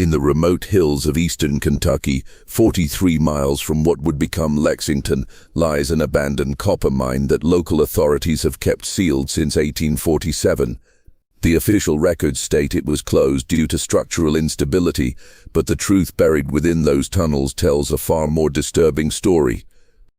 In the remote hills of eastern Kentucky, 43 miles from what would become Lexington, lies an abandoned copper mine that local authorities have kept sealed since 1847. The official records state it was closed due to structural instability, but the truth buried within those tunnels tells a far more disturbing story.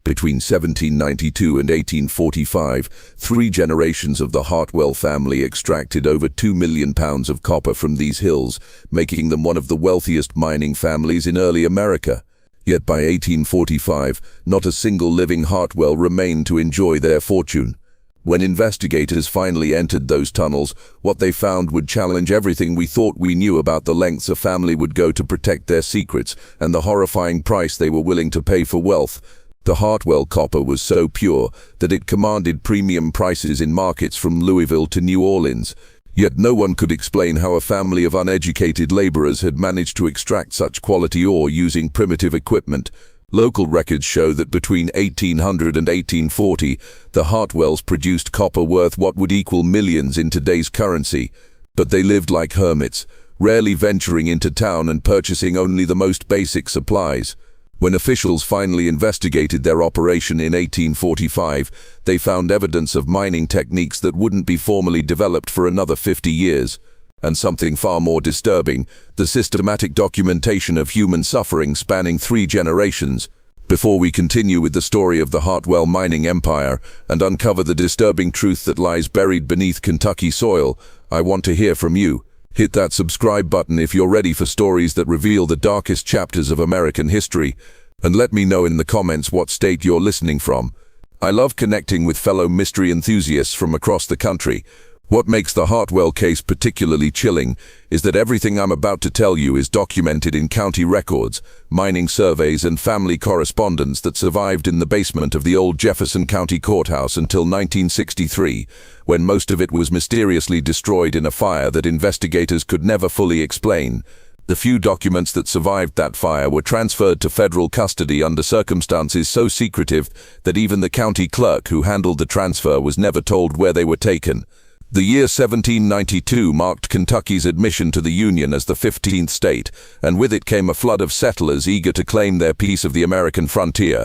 Between 1792 and 1845, 3 generations of the Hartwell family extracted over 2 million pounds of copper from these hills, making them one of the wealthiest mining families in early America. Yet by 1845, not a single living Hartwell remained to enjoy their fortune. When investigators finally entered those tunnels, what they found would challenge everything we thought we knew about the lengths a family would go to protect their secrets and the horrifying price they were willing to pay for wealth. The Hartwell copper was so pure that it commanded premium prices in markets from Louisville to New Orleans. Yet no one could explain how a family of uneducated laborers had managed to extract such quality ore using primitive equipment. Local records show that between 1800 and 1840, the Hartwells produced copper worth what would equal millions in today's currency. But they lived like hermits, rarely venturing into town and purchasing only the most basic supplies. When officials finally investigated their operation in 1845, they found evidence of mining techniques that wouldn't be formally developed for another 50 years. And something far more disturbing, the systematic documentation of human suffering spanning 3 generations. Before we continue with the story of the Hartwell mining empire and uncover the disturbing truth that lies buried beneath Kentucky soil, I want to hear from you. Hit that subscribe button if you're ready for stories that reveal the darkest chapters of American history, and let me know in the comments what state you're listening from. I love connecting with fellow mystery enthusiasts from across the country. What makes the Hartwell case particularly chilling is that everything I'm about to tell you is documented in county records, mining surveys, and family correspondence that survived in the basement of the old Jefferson County Courthouse until 1963, when most of it was mysteriously destroyed in a fire that investigators could never fully explain. The few documents that survived that fire were transferred to federal custody under circumstances so secretive that even the county clerk who handled the transfer was never told where they were taken. The year 1792 marked Kentucky's admission to the Union as the 15th state, and with it came a flood of settlers eager to claim their piece of the American frontier.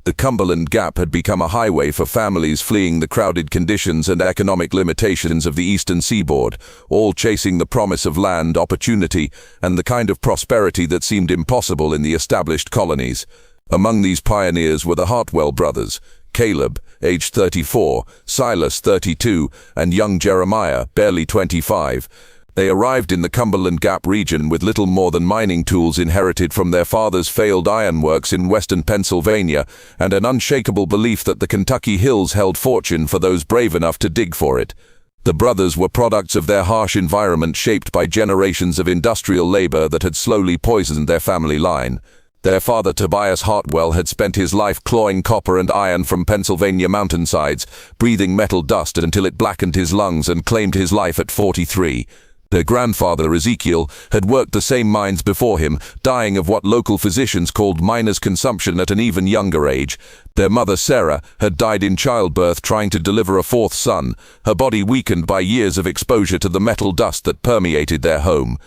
The Cumberland Gap had become a highway for families fleeing the crowded conditions and economic limitations of the eastern seaboard, all chasing the promise of land, opportunity, and the kind of prosperity that seemed impossible in the established colonies. Among these pioneers were the Hartwell brothers, Caleb, aged 34, Silas, 32, and young Jeremiah, barely 25. They arrived in the Cumberland Gap region with little more than mining tools inherited from their father's failed ironworks in western Pennsylvania, and an unshakable belief that the Kentucky hills held fortune for those brave enough to dig for it. The brothers were products of their harsh environment shaped by generations of industrial labor that had slowly poisoned their family line. Their father, Tobias Hartwell, had spent his life clawing copper and iron from Pennsylvania mountainsides, breathing metal dust until it blackened his lungs and claimed his life at 43. Their grandfather, Ezekiel, had worked the same mines before him, dying of what local physicians called miner's consumption at an even younger age. Their mother, Sarah, had died in childbirth trying to deliver a 4th son, her body weakened by years of exposure to the metal dust that permeated their home.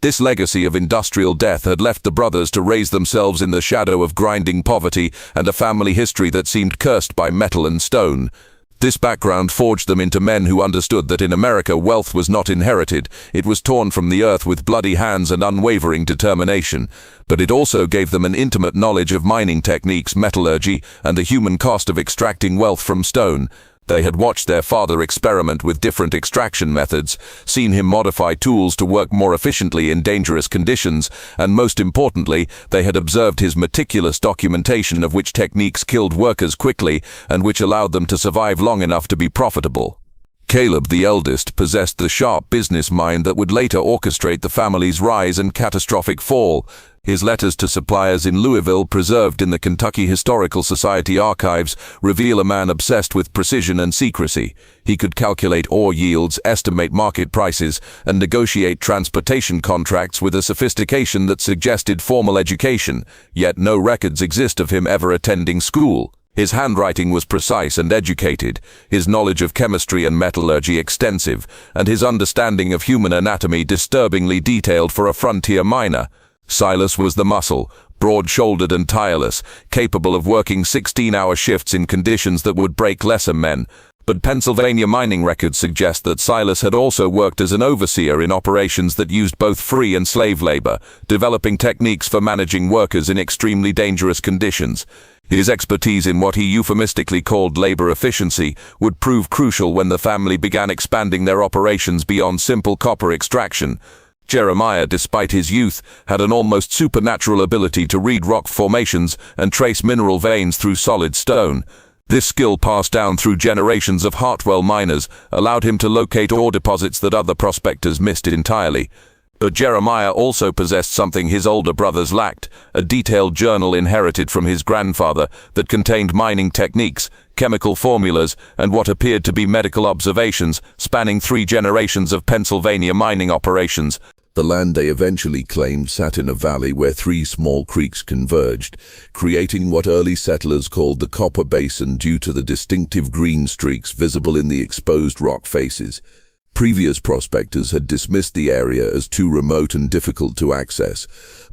This legacy of industrial death had left the brothers to raise themselves in the shadow of grinding poverty and a family history that seemed cursed by metal and stone. This background forged them into men who understood that in America wealth was not inherited, it was torn from the earth with bloody hands and unwavering determination. But it also gave them an intimate knowledge of mining techniques, metallurgy, and the human cost of extracting wealth from stone. They had watched their father experiment with different extraction methods, seen him modify tools to work more efficiently in dangerous conditions, and most importantly, they had observed his meticulous documentation of which techniques killed workers quickly and which allowed them to survive long enough to be profitable. Caleb, the eldest, possessed the sharp business mind that would later orchestrate the family's rise and catastrophic fall. His letters to suppliers in Louisville, preserved in the Kentucky Historical Society archives, reveal a man obsessed with precision and secrecy. He could calculate ore yields, estimate market prices, and negotiate transportation contracts with a sophistication that suggested formal education, yet no records exist of him ever attending school. His handwriting was precise and educated, his knowledge of chemistry and metallurgy extensive, and his understanding of human anatomy disturbingly detailed for a frontier miner. Silas was the muscle, broad-shouldered and tireless, capable of working 16-hour shifts in conditions that would break lesser men. But Pennsylvania mining records suggest that Silas had also worked as an overseer in operations that used both free and slave labor, developing techniques for managing workers in extremely dangerous conditions. His expertise in what he euphemistically called labor efficiency would prove crucial when the family began expanding their operations beyond simple copper extraction. Jeremiah, despite his youth, had an almost supernatural ability to read rock formations and trace mineral veins through solid stone. This skill, passed down through generations of Hartwell miners, allowed him to locate ore deposits that other prospectors missed entirely. But Jeremiah also possessed something his older brothers lacked, a detailed journal inherited from his grandfather that contained mining techniques, chemical formulas, and what appeared to be medical observations spanning 3 generations of Pennsylvania mining operations. The land they eventually claimed sat in a valley where 3 small creeks converged, creating what early settlers called the Copper Basin due to the distinctive green streaks visible in the exposed rock faces. Previous prospectors had dismissed the area as too remote and difficult to access,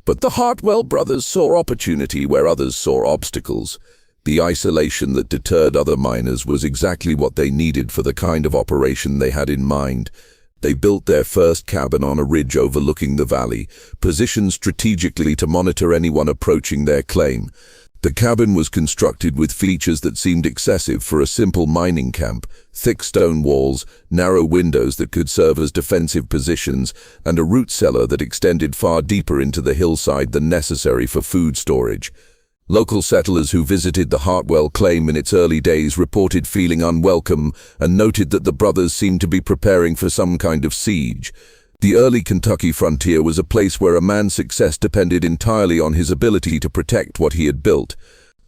but the Hartwell brothers saw opportunity where others saw obstacles. The isolation that deterred other miners was exactly what they needed for the kind of operation they had in mind. They built their first cabin on a ridge overlooking the valley, positioned strategically to monitor anyone approaching their claim. The cabin was constructed with features that seemed excessive for a simple mining camp: thick stone walls, narrow windows that could serve as defensive positions, and a root cellar that extended far deeper into the hillside than necessary for food storage. Local settlers who visited the Hartwell claim in its early days reported feeling unwelcome and noted that the brothers seemed to be preparing for some kind of siege. The early Kentucky frontier was a place where a man's success depended entirely on his ability to protect what he had built.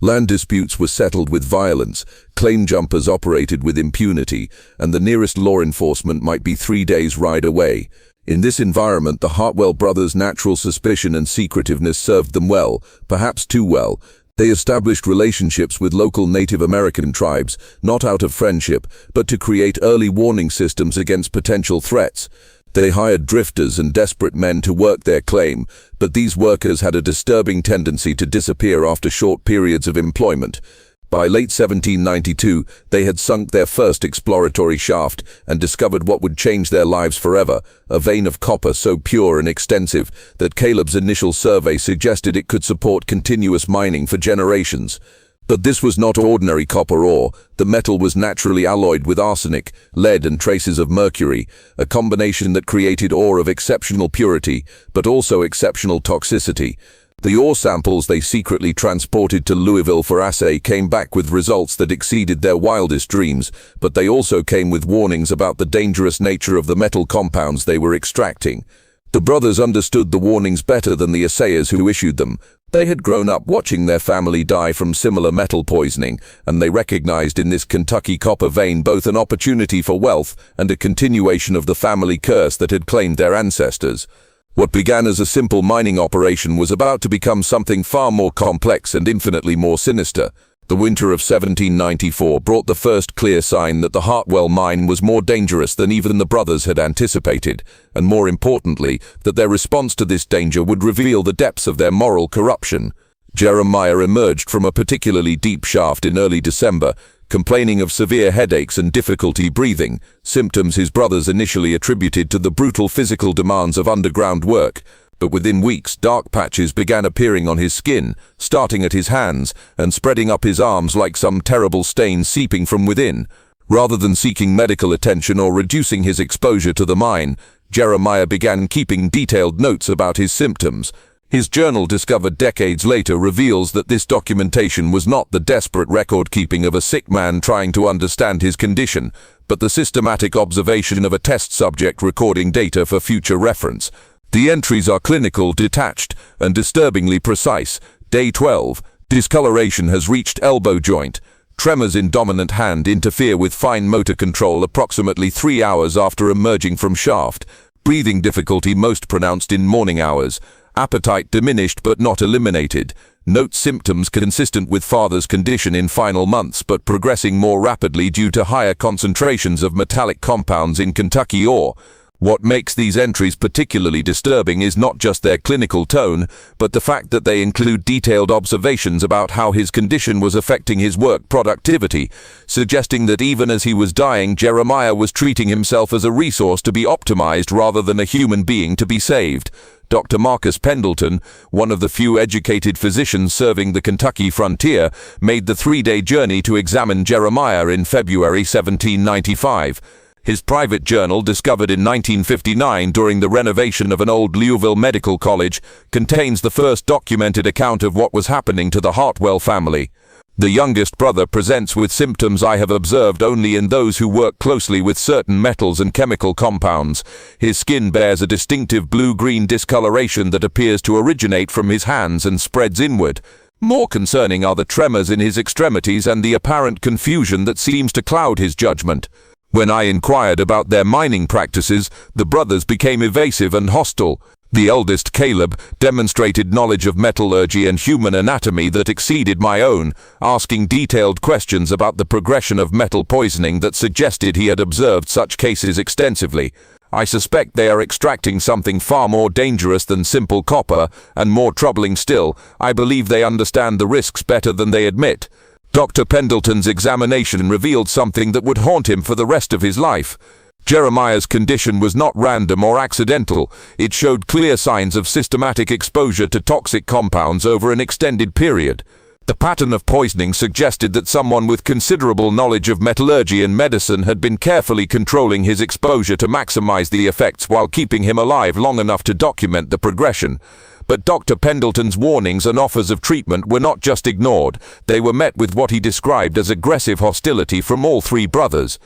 Land disputes were settled with violence, claim jumpers operated with impunity, and the nearest law enforcement might be 3 days' ride away. In this environment, the Hartwell brothers' natural suspicion and secretiveness served them well, perhaps too well. They established relationships with local Native American tribes, not out of friendship, but to create early warning systems against potential threats. They hired drifters and desperate men to work their claim, but these workers had a disturbing tendency to disappear after short periods of employment. By late 1792, they had sunk their first exploratory shaft and discovered what would change their lives forever, a vein of copper so pure and extensive that Caleb's initial survey suggested it could support continuous mining for generations. But this was not ordinary copper ore. The metal was naturally alloyed with arsenic, lead, and traces of mercury, a combination that created ore of exceptional purity, but also exceptional toxicity. The ore samples they secretly transported to Louisville for assay came back with results that exceeded their wildest dreams, but they also came with warnings about the dangerous nature of the metal compounds they were extracting. The brothers understood the warnings better than the assayers who issued them. They had grown up watching their family die from similar metal poisoning, and they recognized in this Kentucky copper vein both an opportunity for wealth and a continuation of the family curse that had claimed their ancestors. What began as a simple mining operation was about to become something far more complex and infinitely more sinister. The winter of 1794 brought the first clear sign that the Hartwell mine was more dangerous than even the brothers had anticipated, and more importantly, that their response to this danger would reveal the depths of their moral corruption. Jeremiah emerged from a particularly deep shaft in early December, complaining of severe headaches and difficulty breathing, symptoms his brothers initially attributed to the brutal physical demands of underground work. But within weeks, dark patches began appearing on his skin, starting at his hands and spreading up his arms like some terrible stain seeping from within. Rather than seeking medical attention or reducing his exposure to the mine, Jeremiah began keeping detailed notes about his symptoms. His journal, discovered decades later, reveals that this documentation was not the desperate record-keeping of a sick man trying to understand his condition, but the systematic observation of a test subject recording data for future reference. The entries are clinical, detached, and disturbingly precise. Day 12. Discoloration has reached elbow joint. Tremors in dominant hand interfere with fine motor control approximately 3 hours after emerging from shaft. Breathing difficulty most pronounced in morning hours. Appetite diminished but not eliminated. Note symptoms consistent with father's condition in final months but progressing more rapidly due to higher concentrations of metallic compounds in Kentucky ore. What makes these entries particularly disturbing is not just their clinical tone, but the fact that they include detailed observations about how his condition was affecting his work productivity, suggesting that even as he was dying, Jeremiah was treating himself as a resource to be optimized rather than a human being to be saved. Dr. Marcus Pendleton, one of the few educated physicians serving the Kentucky frontier, made the 3-day journey to examine Jeremiah in February 1795. His private journal, discovered in 1959 during the renovation of an old Louisville medical college, contains the first documented account of what was happening to the Hartwell family. The youngest brother presents with symptoms I have observed only in those who work closely with certain metals and chemical compounds. His skin bears a distinctive blue-green discoloration that appears to originate from his hands and spreads inward. More concerning are the tremors in his extremities and the apparent confusion that seems to cloud his judgment. When I inquired about their mining practices, the brothers became evasive and hostile. The eldest, Caleb, demonstrated knowledge of metallurgy and human anatomy that exceeded my own, asking detailed questions about the progression of metal poisoning that suggested he had observed such cases extensively. I suspect they are extracting something far more dangerous than simple copper, and more troubling still, I believe they understand the risks better than they admit. Dr. Pendleton's examination revealed something that would haunt him for the rest of his life. Jeremiah's condition was not random or accidental. It showed clear signs of systematic exposure to toxic compounds over an extended period. The pattern of poisoning suggested that someone with considerable knowledge of metallurgy and medicine had been carefully controlling his exposure to maximize the effects while keeping him alive long enough to document the progression. But Dr. Pendleton's warnings and offers of treatment were not just ignored. They were met with what he described as aggressive hostility from all 3 brothers.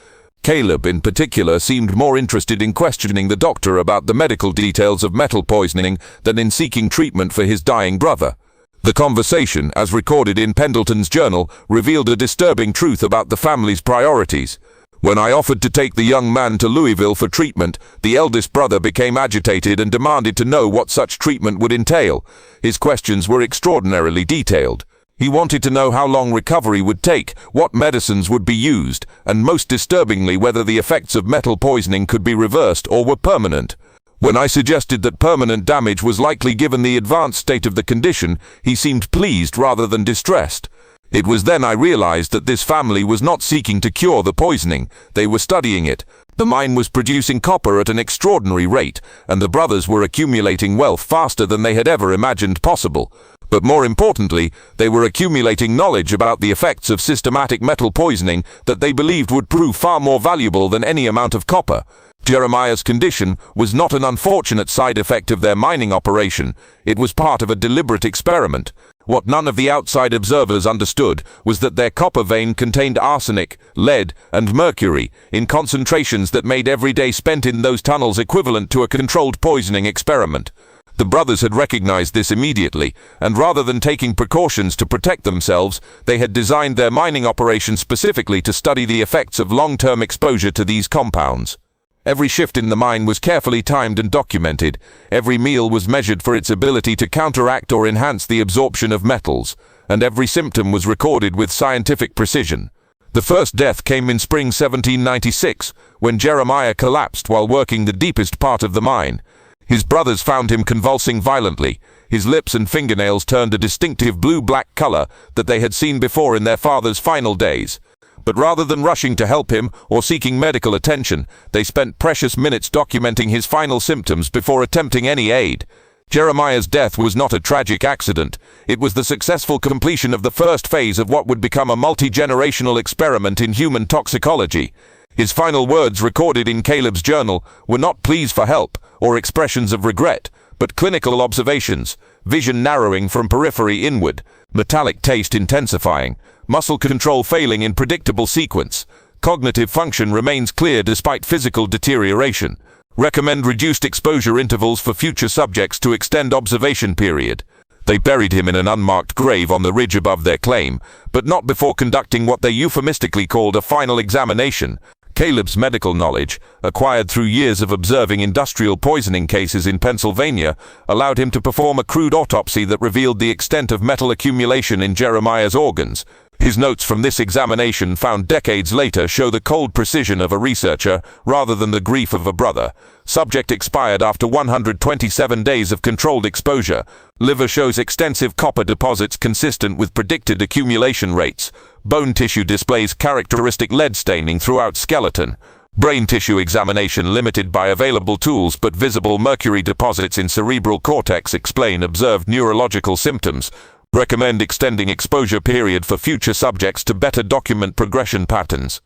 Caleb, in particular, seemed more interested in questioning the doctor about the medical details of metal poisoning than in seeking treatment for his dying brother. The conversation, as recorded in Pendleton's journal, revealed a disturbing truth about the family's priorities. When I offered to take the young man to Louisville for treatment, the eldest brother became agitated and demanded to know what such treatment would entail. His questions were extraordinarily detailed. He wanted to know how long recovery would take, what medicines would be used, and most disturbingly whether the effects of metal poisoning could be reversed or were permanent. When I suggested that permanent damage was likely given the advanced state of the condition, he seemed pleased rather than distressed. It was then I realized that this family was not seeking to cure the poisoning, they were studying it. The mine was producing copper at an extraordinary rate, and the brothers were accumulating wealth faster than they had ever imagined possible. But more importantly, they were accumulating knowledge about the effects of systematic metal poisoning that they believed would prove far more valuable than any amount of copper. Jeremiah's condition was not an unfortunate side effect of their mining operation, it was part of a deliberate experiment. What none of the outside observers understood was that their copper vein contained arsenic, lead, and mercury, in concentrations that made every day spent in those tunnels equivalent to a controlled poisoning experiment. The brothers had recognized this immediately, and rather than taking precautions to protect themselves, they had designed their mining operation specifically to study the effects of long-term exposure to these compounds. Every shift in the mine was carefully timed and documented. Every meal was measured for its ability to counteract or enhance the absorption of metals, and every symptom was recorded with scientific precision. The first death came in spring 1796, when Jeremiah collapsed while working the deepest part of the mine. His brothers found him convulsing violently. His lips and fingernails turned a distinctive blue-black color that they had seen before in their father's final days. But rather than rushing to help him or seeking medical attention, they spent precious minutes documenting his final symptoms before attempting any aid. Jeremiah's death was not a tragic accident. It was the successful completion of the first phase of what would become a multi-generational experiment in human toxicology. His final words, recorded in Caleb's journal, were not pleas for help or expressions of regret, but clinical observations: vision narrowing from periphery inward, metallic taste intensifying, muscle control failing in predictable sequence, cognitive function remains clear despite physical deterioration. Recommend reduced exposure intervals for future subjects to extend observation period. They buried him in an unmarked grave on the ridge above their claim, but not before conducting what they euphemistically called a final examination. Caleb's medical knowledge, acquired through years of observing industrial poisoning cases in Pennsylvania, allowed him to perform a crude autopsy that revealed the extent of metal accumulation in Jeremiah's organs. His notes from this examination, found decades later, show the cold precision of a researcher rather than the grief of a brother. Subject expired after 127 days of controlled exposure. Liver shows extensive copper deposits consistent with predicted accumulation rates. Bone tissue displays characteristic lead staining throughout skeleton. Brain tissue examination limited by available tools, but visible mercury deposits in cerebral cortex explain observed neurological symptoms. Recommend extending exposure period for future subjects to better document progression patterns.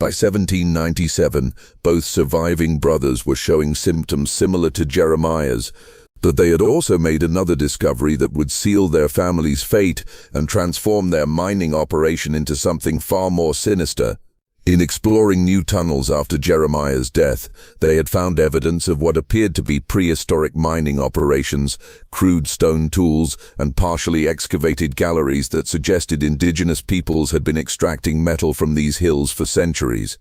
By 1797, both surviving brothers were showing symptoms similar to Jeremiah's, but they had also made another discovery that would seal their family's fate and transform their mining operation into something far more sinister. In exploring new tunnels after Jeremiah's death, they had found evidence of what appeared to be prehistoric mining operations, crude stone tools, and partially excavated galleries that suggested indigenous peoples had been extracting metal from these hills for centuries.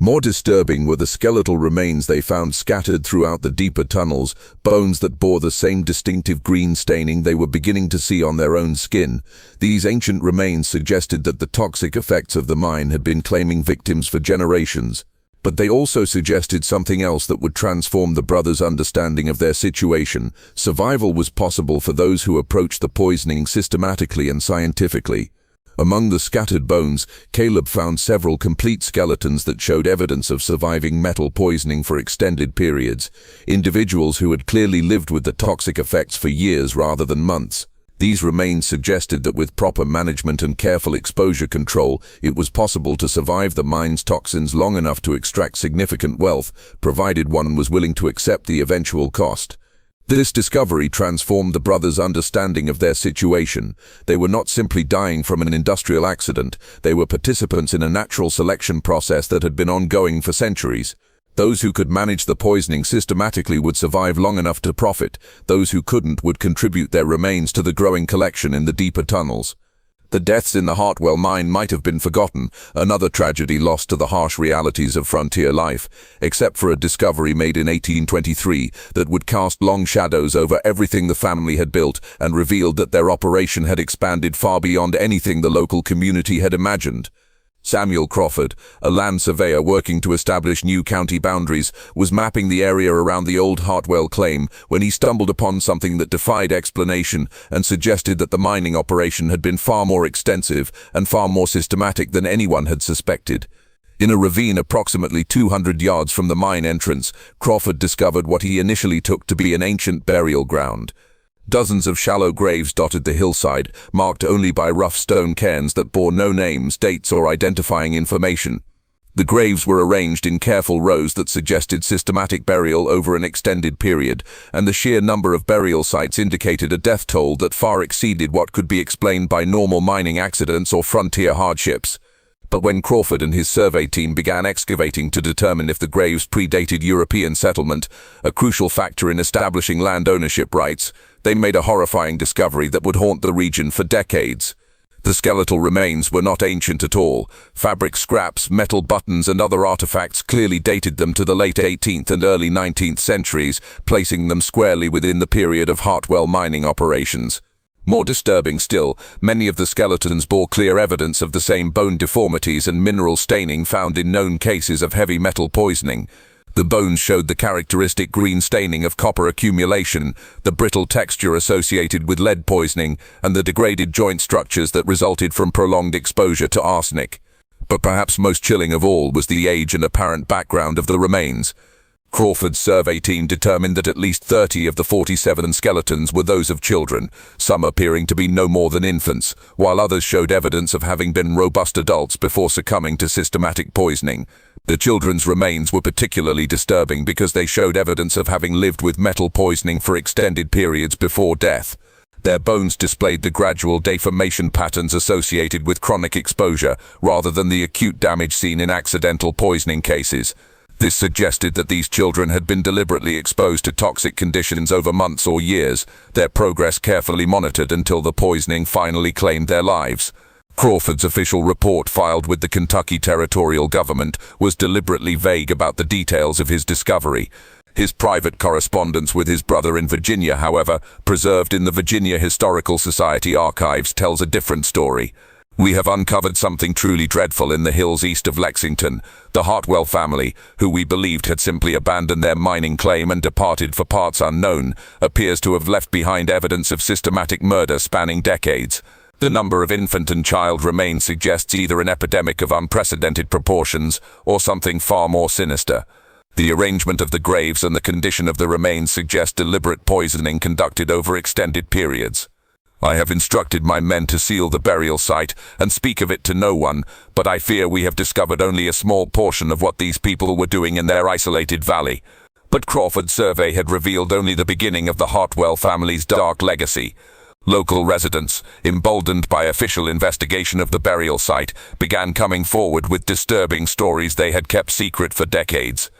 More disturbing were the skeletal remains they found scattered throughout the deeper tunnels, bones that bore the same distinctive green staining they were beginning to see on their own skin. These ancient remains suggested that the toxic effects of the mine had been claiming victims for generations. But they also suggested something else that would transform the brothers' understanding of their situation. Survival was possible for those who approached the poisoning systematically and scientifically. Among the scattered bones, Caleb found several complete skeletons that showed evidence of surviving metal poisoning for extended periods, individuals who had clearly lived with the toxic effects for years rather than months. These remains suggested that with proper management and careful exposure control, it was possible to survive the mine's toxins long enough to extract significant wealth, provided one was willing to accept the eventual cost. This discovery transformed the brothers' understanding of their situation. They were not simply dying from an industrial accident, they were participants in a natural selection process that had been ongoing for centuries. Those who could manage the poisoning systematically would survive long enough to profit. Those who couldn't would contribute their remains to the growing collection in the deeper tunnels. The deaths in the Hartwell mine might have been forgotten, another tragedy lost to the harsh realities of frontier life, except for a discovery made in 1823 that would cast long shadows over everything the family had built and revealed that their operation had expanded far beyond anything the local community had imagined. Samuel Crawford, a land surveyor working to establish new county boundaries, was mapping the area around the old Hartwell claim when he stumbled upon something that defied explanation and suggested that the mining operation had been far more extensive and far more systematic than anyone had suspected. In a ravine approximately 200 yards from the mine entrance, Crawford discovered what he initially took to be an ancient burial ground. Dozens of shallow graves dotted the hillside, marked only by rough stone cairns that bore no names, dates, or identifying information. The graves were arranged in careful rows that suggested systematic burial over an extended period, and the sheer number of burial sites indicated a death toll that far exceeded what could be explained by normal mining accidents or frontier hardships. But when Crawford and his survey team began excavating to determine if the graves predated European settlement, a crucial factor in establishing land ownership rights, they made a horrifying discovery that would haunt the region for decades. The skeletal remains were not ancient at all. Fabric scraps, metal buttons, and other artifacts clearly dated them to the late 18th and early 19th centuries, placing them squarely within the period of Hartwell mining operations. More disturbing still, many of the skeletons bore clear evidence of the same bone deformities and mineral staining found in known cases of heavy metal poisoning. The bones showed the characteristic green staining of copper accumulation, the brittle texture associated with lead poisoning, and the degraded joint structures that resulted from prolonged exposure to arsenic. But perhaps most chilling of all was the age and apparent background of the remains. Crawford's survey team determined that at least 30 of the 47 skeletons were those of children, some appearing to be no more than infants, while others showed evidence of having been robust adults before succumbing to systematic poisoning. The children's remains were particularly disturbing because they showed evidence of having lived with metal poisoning for extended periods before death. Their bones displayed the gradual deformation patterns associated with chronic exposure, rather than the acute damage seen in accidental poisoning cases. This suggested that these children had been deliberately exposed to toxic conditions over months or years, their progress carefully monitored until the poisoning finally claimed their lives. Crawford's official report filed with the Kentucky territorial government was deliberately vague about the details of his discovery. His private correspondence with his brother in Virginia, however, preserved in the Virginia Historical Society archives, tells a different story. "We have uncovered something truly dreadful in the hills east of Lexington. The Hartwell family, who we believed had simply abandoned their mining claim and departed for parts unknown, appears to have left behind evidence of systematic murder spanning decades. The number of infant and child remains suggests either an epidemic of unprecedented proportions or something far more sinister. The arrangement of the graves and the condition of the remains suggest deliberate poisoning conducted over extended periods. I have instructed my men to seal the burial site and speak of it to no one, but I fear we have discovered only a small portion of what these people were doing in their isolated valley." But Crawford's survey had revealed only the beginning of the Hartwell family's dark legacy. Local residents, emboldened by official investigation of the burial site, began coming forward with disturbing stories they had kept secret for decades.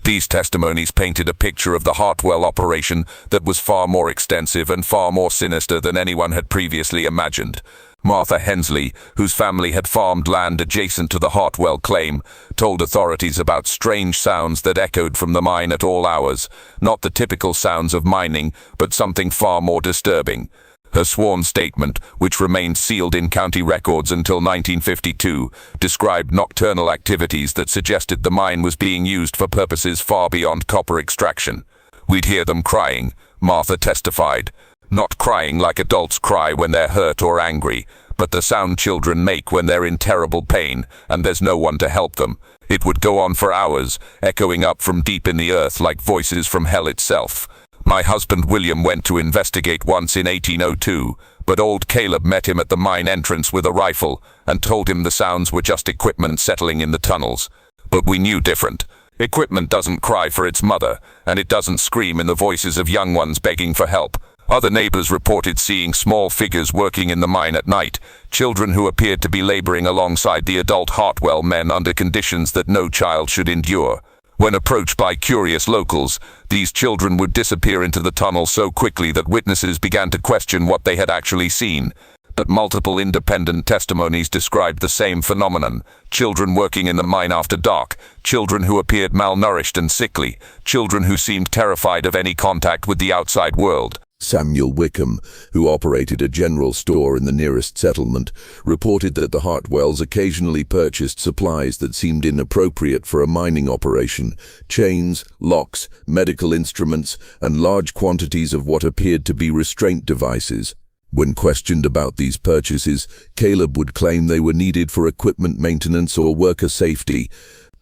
These testimonies painted a picture of the Hartwell operation that was far more extensive and far more sinister than anyone had previously imagined. Martha Hensley, whose family had farmed land adjacent to the Hartwell claim, told authorities about strange sounds that echoed from the mine at all hours, not the typical sounds of mining, but something far more disturbing. Her sworn statement, which remained sealed in county records until 1952, described nocturnal activities that suggested the mine was being used for purposes far beyond copper extraction. "We'd hear them crying," Martha testified. "Not crying like adults cry when they're hurt or angry, but the sound children make when they're in terrible pain and there's no one to help them. It would go on for hours, echoing up from deep in the earth like voices from hell itself. My husband William went to investigate once in 1802, but old Caleb met him at the mine entrance with a rifle and told him the sounds were just equipment settling in the tunnels. But we knew different. Equipment doesn't cry for its mother, and it doesn't scream in the voices of young ones begging for help." Other neighbors reported seeing small figures working in the mine at night, children who appeared to be laboring alongside the adult Hartwell men under conditions that no child should endure. When approached by curious locals, these children would disappear into the tunnel so quickly that witnesses began to question what they had actually seen. But multiple independent testimonies described the same phenomenon: children working in the mine after dark, children who appeared malnourished and sickly, children who seemed terrified of any contact with the outside world. Samuel Wickham, who operated a general store in the nearest settlement, reported that the Hartwells occasionally purchased supplies that seemed inappropriate for a mining operation: chains, locks, medical instruments, and large quantities of what appeared to be restraint devices. When questioned about these purchases, Caleb would claim they were needed for equipment maintenance or worker safety.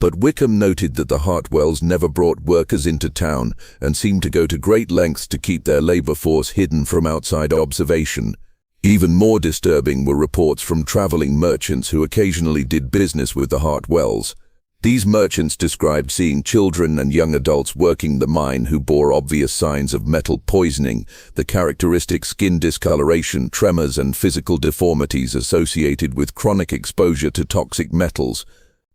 But Wickham noted that the Hartwells never brought workers into town and seemed to go to great lengths to keep their labor force hidden from outside observation. Even more disturbing were reports from traveling merchants who occasionally did business with the Hartwells. These merchants described seeing children and young adults working the mine who bore obvious signs of metal poisoning, the characteristic skin discoloration, tremors, and physical deformities associated with chronic exposure to toxic metals.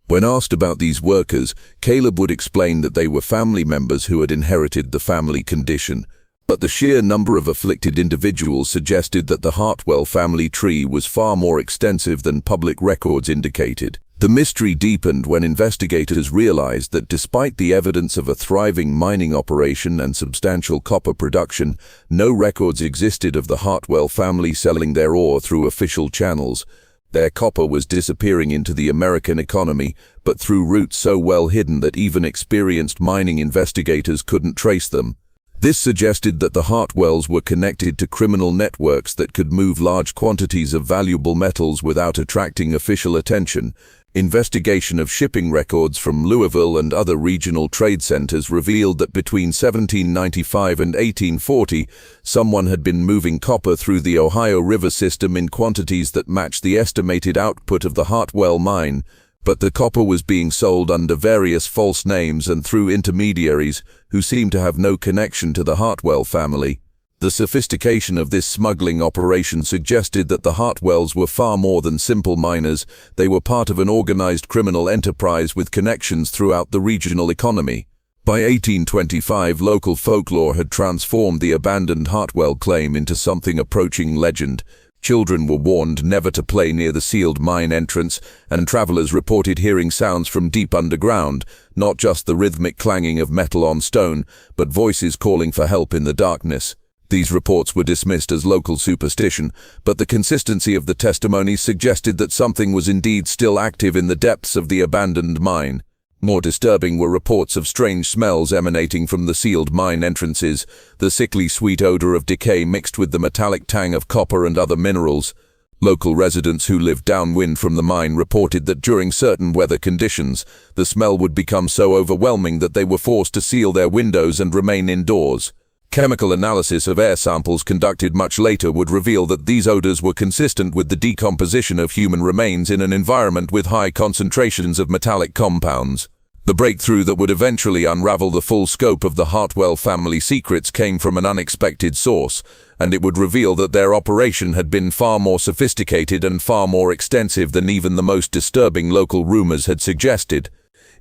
When asked about these workers, Caleb would explain that they were family members who had inherited the family condition. But the sheer number of afflicted individuals suggested that the Hartwell family tree was far more extensive than public records indicated. The mystery deepened when investigators realized that despite the evidence of a thriving mining operation and substantial copper production, no records existed of the Hartwell family selling their ore through official channels. Their copper was disappearing into the American economy, but through routes so well hidden that even experienced mining investigators couldn't trace them. This suggested that the Hartwells were connected to criminal networks that could move large quantities of valuable metals without attracting official attention. Investigation of shipping records from Louisville and other regional trade centers revealed that between 1795 and 1840, someone had been moving copper through the Ohio River system in quantities that matched the estimated output of the Hartwell mine, but the copper was being sold under various false names and through intermediaries who seemed to have no connection to the Hartwell family. The sophistication of this smuggling operation suggested that the Hartwells were far more than simple miners. They were part of an organized criminal enterprise with connections throughout the regional economy. By 1825, local folklore had transformed the abandoned Hartwell claim into something approaching legend. Children were warned never to play near the sealed mine entrance, and travelers reported hearing sounds from deep underground, not just the rhythmic clanging of metal on stone, but voices calling for help in the darkness. These reports were dismissed as local superstition, but the consistency of the testimonies suggested that something was indeed still active in the depths of the abandoned mine. More disturbing were reports of strange smells emanating from the sealed mine entrances, the sickly sweet odor of decay mixed with the metallic tang of copper and other minerals. Local residents who lived downwind from the mine reported that during certain weather conditions, the smell would become so overwhelming that they were forced to seal their windows and remain indoors. Chemical analysis of air samples conducted much later would reveal that these odors were consistent with the decomposition of human remains in an environment with high concentrations of metallic compounds. The breakthrough that would eventually unravel the full scope of the Hartwell family secrets came from an unexpected source, and it would reveal that their operation had been far more sophisticated and far more extensive than even the most disturbing local rumors had suggested.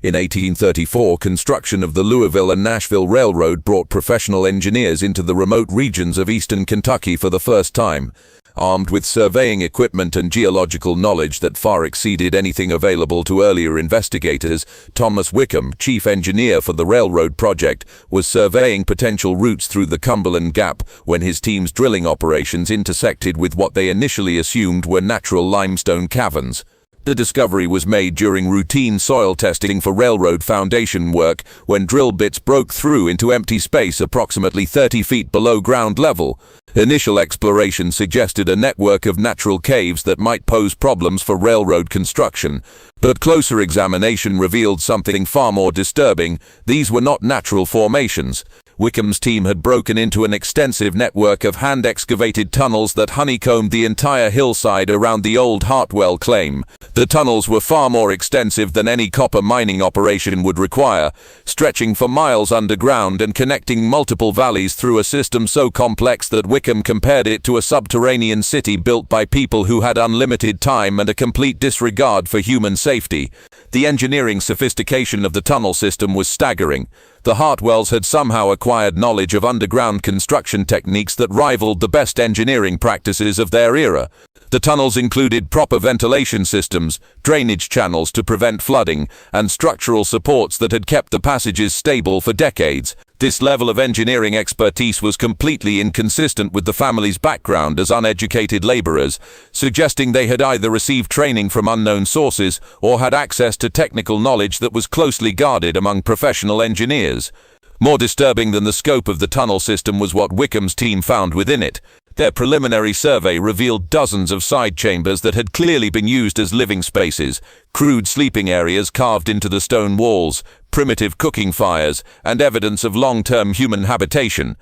In 1834, construction of the Louisville and Nashville Railroad brought professional engineers into the remote regions of eastern Kentucky for the first time. Armed with surveying equipment and geological knowledge that far exceeded anything available to earlier investigators, Thomas Wickham, chief engineer for the railroad project, was surveying potential routes through the Cumberland Gap when his team's drilling operations intersected with what they initially assumed were natural limestone caverns. The discovery was made during routine soil testing for railroad foundation work when drill bits broke through into empty space approximately 30 feet below ground level. Initial exploration suggested a network of natural caves that might pose problems for railroad construction, but closer examination revealed something far more disturbing. These were not natural formations. Wickham's team had broken into an extensive network of hand-excavated tunnels that honeycombed the entire hillside around the old Hartwell claim. The tunnels were far more extensive than any copper mining operation would require, stretching for miles underground and connecting multiple valleys through a system so complex that Wickham compared it to a subterranean city built by people who had unlimited time and a complete disregard for human safety. The engineering sophistication of the tunnel system was staggering. The Hartwells had somehow acquired knowledge of underground construction techniques that rivaled the best engineering practices of their era. The tunnels included proper ventilation systems, drainage channels to prevent flooding, and structural supports that had kept the passages stable for decades. This level of engineering expertise was completely inconsistent with the family's background as uneducated laborers, suggesting they had either received training from unknown sources or had access to technical knowledge that was closely guarded among professional engineers. More disturbing than the scope of the tunnel system was what Wickham's team found within it. Their preliminary survey revealed dozens of side chambers that had clearly been used as living spaces, crude sleeping areas carved into the stone walls, primitive cooking fires, and evidence of long-term human habitation.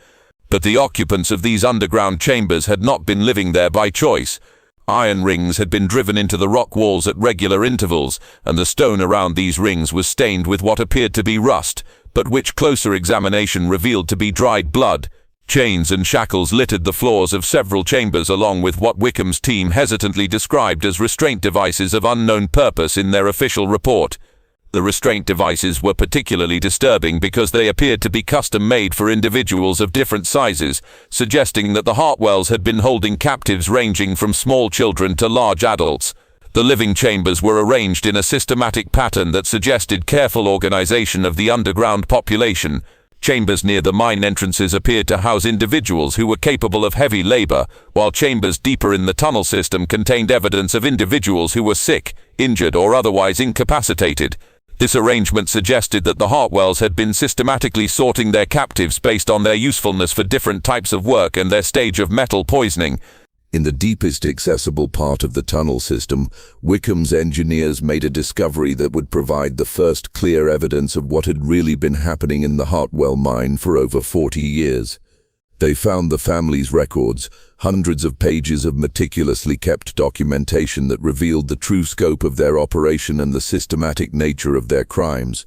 But the occupants of these underground chambers had not been living there by choice. Iron rings had been driven into the rock walls at regular intervals, and the stone around these rings was stained with what appeared to be rust, but which closer examination revealed to be dried blood. Chains and shackles littered the floors of several chambers along with what Wickham's team hesitantly described as restraint devices of unknown purpose in their official report. The restraint devices were particularly disturbing because they appeared to be custom-made for individuals of different sizes, suggesting that the Hartwells had been holding captives ranging from small children to large adults. The living chambers were arranged in a systematic pattern that suggested careful organization of the underground population. Chambers near the mine entrances appeared to house individuals who were capable of heavy labor, while chambers deeper in the tunnel system contained evidence of individuals who were sick, injured, or otherwise incapacitated. This arrangement suggested that the Hartwells had been systematically sorting their captives based on their usefulness for different types of work and their stage of metal poisoning. In the deepest accessible part of the tunnel system, Wickham's engineers made a discovery that would provide the first clear evidence of what had really been happening in the Hartwell mine for over 40 years. They found the family's records, hundreds of pages of meticulously kept documentation that revealed the true scope of their operation and the systematic nature of their crimes.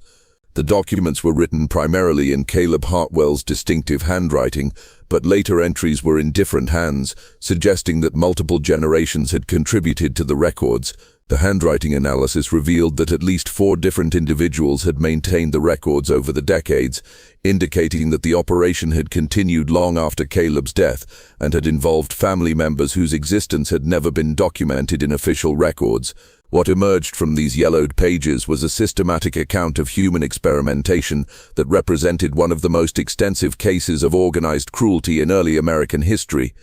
The documents were written primarily in Caleb Hartwell's distinctive handwriting, but later entries were in different hands, suggesting that multiple generations had contributed to the records. The handwriting analysis revealed that at least 4 different individuals had maintained the records over the decades, indicating that the operation had continued long after Caleb's death and had involved family members whose existence had never been documented in official records. What emerged from these yellowed pages was a systematic account of human experimentation that represented one of the most extensive cases of organized cruelty in early American history.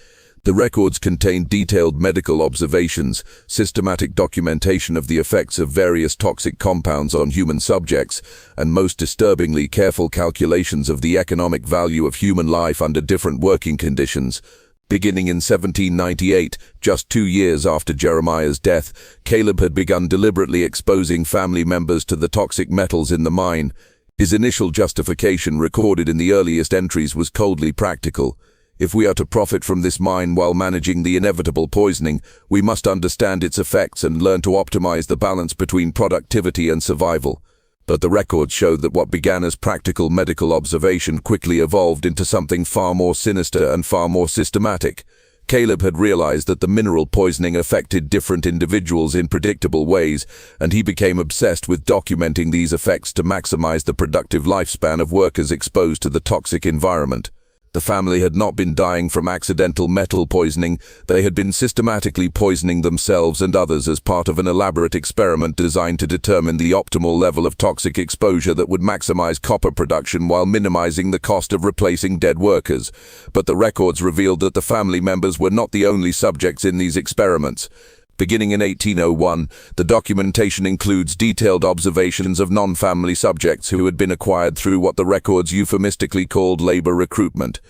The records contained detailed medical observations, systematic documentation of the effects of various toxic compounds on human subjects, and most disturbingly, careful calculations of the economic value of human life under different working conditions. Beginning in 1798, just 2 years after Jeremiah's death, Caleb had begun deliberately exposing family members to the toxic metals in the mine. His initial justification, recorded in the earliest entries, was coldly practical. If we are to profit from this mine while managing the inevitable poisoning, we must understand its effects and learn to optimize the balance between productivity and survival. But the records showed that what began as practical medical observation quickly evolved into something far more sinister and far more systematic. Caleb had realized that the mineral poisoning affected different individuals in predictable ways, and he became obsessed with documenting these effects to maximize the productive lifespan of workers exposed to the toxic environment. The family had not been dying from accidental metal poisoning, they had been systematically poisoning themselves and others as part of an elaborate experiment designed to determine the optimal level of toxic exposure that would maximize copper production while minimizing the cost of replacing dead workers. But the records revealed that the family members were not the only subjects in these experiments. Beginning in 1801, the documentation includes detailed observations of non-family subjects who had been acquired through what the records euphemistically called labor recruitment.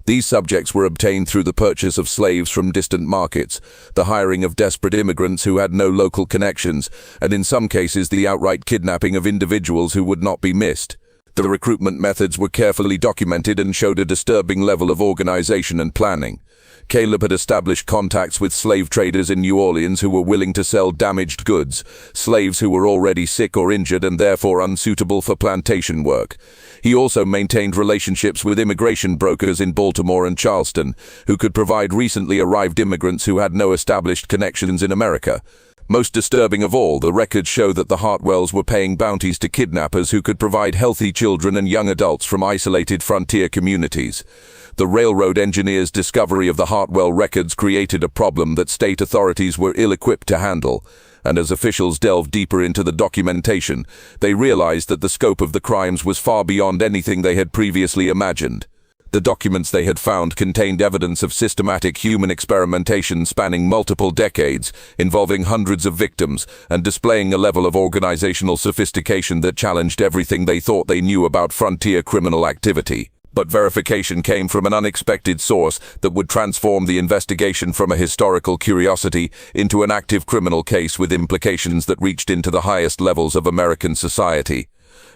These subjects were obtained through the purchase of slaves from distant markets, the hiring of desperate immigrants who had no local connections, and in some cases the outright kidnapping of individuals who would not be missed. The recruitment methods were carefully documented and showed a disturbing level of organization and planning. Caleb had established contacts with slave traders in New Orleans who were willing to sell damaged goods, slaves who were already sick or injured and therefore unsuitable for plantation work. He also maintained relationships with immigration brokers in Baltimore and Charleston, who could provide recently arrived immigrants who had no established connections in America. Most disturbing of all, the records show that the Hartwells were paying bounties to kidnappers who could provide healthy children and young adults from isolated frontier communities. The railroad engineers' discovery of the Hartwell records created a problem that state authorities were ill-equipped to handle, and as officials delved deeper into the documentation, they realized that the scope of the crimes was far beyond anything they had previously imagined. The documents they had found contained evidence of systematic human experimentation spanning multiple decades, involving hundreds of victims, and displaying a level of organizational sophistication that challenged everything they thought they knew about frontier criminal activity. But verification came from an unexpected source that would transform the investigation from a historical curiosity into an active criminal case with implications that reached into the highest levels of American society.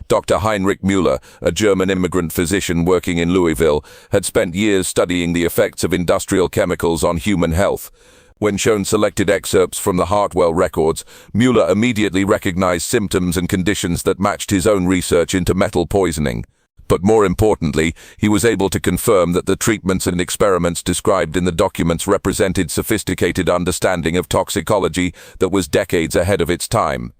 Dr. Heinrich Müller, a German immigrant physician working in Louisville, had spent years studying the effects of industrial chemicals on human health. When shown selected excerpts from the Hartwell records, Müller immediately recognized symptoms and conditions that matched his own research into metal poisoning. But more importantly, he was able to confirm that the treatments and experiments described in the documents represented sophisticated understanding of toxicology that was decades ahead of its time.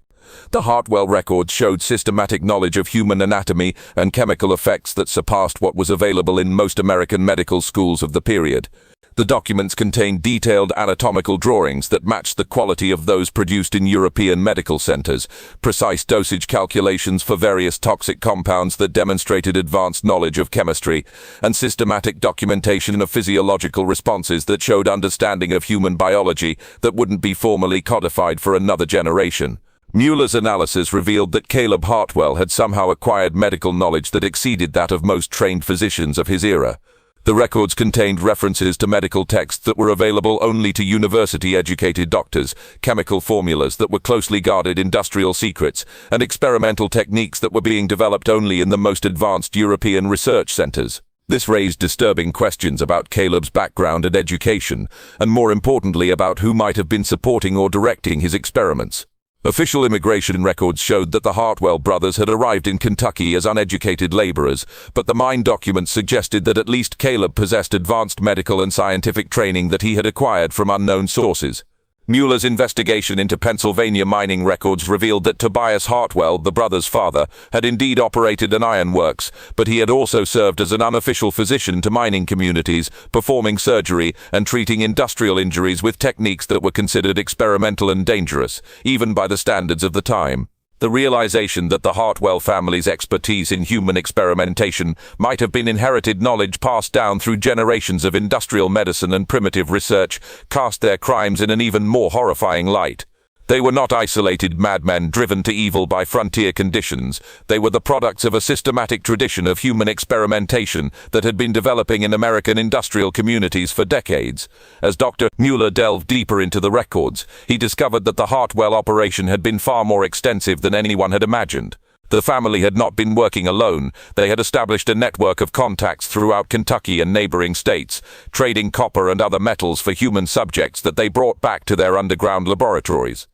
The Hartwell records showed systematic knowledge of human anatomy and chemical effects that surpassed what was available in most American medical schools of the period. The documents contained detailed anatomical drawings that matched the quality of those produced in European medical centers, precise dosage calculations for various toxic compounds that demonstrated advanced knowledge of chemistry, and systematic documentation of physiological responses that showed understanding of human biology that wouldn't be formally codified for another generation. Müller's analysis revealed that Caleb Hartwell had somehow acquired medical knowledge that exceeded that of most trained physicians of his era. The records contained references to medical texts that were available only to university-educated doctors, chemical formulas that were closely guarded industrial secrets, and experimental techniques that were being developed only in the most advanced European research centers. This raised disturbing questions about Caleb's background and education, and more importantly about who might have been supporting or directing his experiments. Official immigration records showed that the Hartwell brothers had arrived in Kentucky as uneducated laborers, but the mine documents suggested that at least Caleb possessed advanced medical and scientific training that he had acquired from unknown sources. Mueller's investigation into Pennsylvania mining records revealed that Tobias Hartwell, the brother's father, had indeed operated an ironworks, but he had also served as an unofficial physician to mining communities, performing surgery and treating industrial injuries with techniques that were considered experimental and dangerous, even by the standards of the time. The realization that the Hartwell family's expertise in human experimentation might have been inherited knowledge passed down through generations of industrial medicine and primitive research cast their crimes in an even more horrifying light. They were not isolated madmen driven to evil by frontier conditions. They were the products of a systematic tradition of human experimentation that had been developing in American industrial communities for decades. As Dr. Mueller delved deeper into the records, he discovered that the Hartwell operation had been far more extensive than anyone had imagined. The family had not been working alone. They had established a network of contacts throughout Kentucky and neighboring states, trading copper and other metals for human subjects that they brought back to their underground laboratories.